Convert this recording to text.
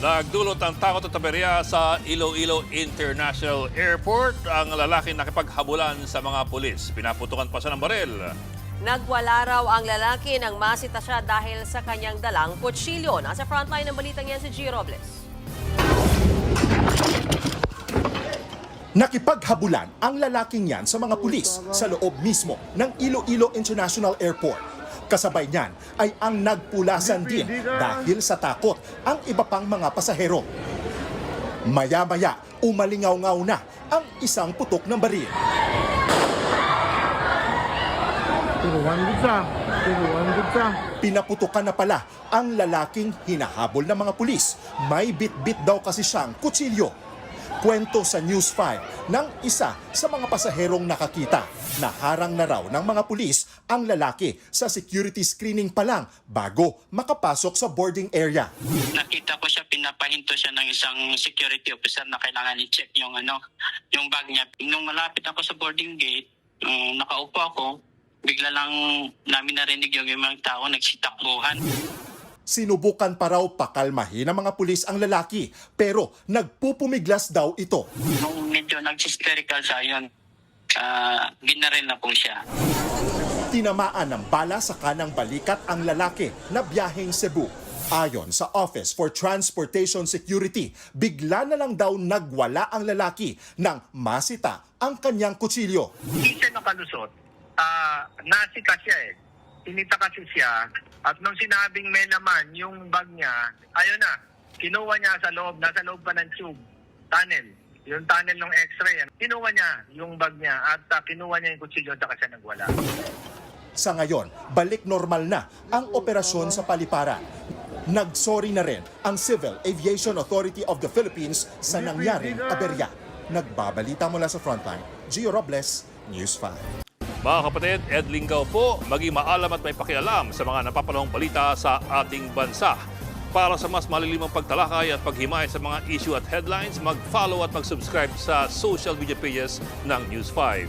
Nagdulot ng takot at aberya sa Iloilo International Airport ang lalaking nakipaghabulan sa mga pulis. Pinaputukan pa siya ng baril. Nagwala raw ang lalaki nang masita siya dahil sa kanyang dalang kutsilyo. Nasa frontline ng balitang yan si G. Robles. Nakipaghabulan ang lalaking yan sa mga pulis sa loob mismo ng Iloilo International Airport. Kasabay niyan ay ang nagpulasan din dahil sa takot ang iba pang mga pasahero. Maya-maya, umalingaw-ngaw na ang isang putok ng baril. Pinaputukan na pala ang lalaking hinahabol ng mga pulis. May bit-bit daw kasi siyang kutsilyo. Kwento sa News 5 ng isa sa mga pasaherong nakakita. Naharang na raw ng mga pulis ang lalaki sa security screening pa lang bago makapasok sa boarding area. Nakita ko siya, pinapahinto siya ng isang security officer na kailangan i-check yung bag niya. Nung malapit ako sa boarding gate, nakaupo ako, bigla lang namin narinig yung mga tao nagsitakbuhan. Sinubukan pa raw pakalmahin ng mga pulis ang lalaki pero nagpupumiglas daw ito. Nung medyo nag-hysterical siya yun, binaril na po siya. Tinamaan ng bala sa kanang balikat ang lalaki na biyaheng Cebu. Ayon sa Office for Transportation Security, bigla na lang daw nagwala ang lalaki nang masita ang kanyang kutsilyo. Hindi siya nakalusot. Nasika siya eh. Tinita kasi siya. At nung sinabing may laman yung bag niya, ayun na, kinuha niya sa loob, nasa loob pa ng tube, tunnel. Yung tunnel ng x-ray, kinuha niya yung bag niya at kinuha niya yung kutsilyo at saka siya nagwala. Sa ngayon, balik normal na ang operasyon sa paliparan. Nagsorry na rin ang Civil Aviation Authority of the Philippines sa nangyaring aberya. Nagbabalita mula sa frontline, Gio Robles, News 5. Mga kapatid, Ed Lingaw po, maging maalam at may pakialam sa mga napapanahong balita sa ating bansa. Para sa mas malilimang pagtalakay at paghimay sa mga issue at headlines, mag-follow at mag-subscribe sa social media pages ng News 5.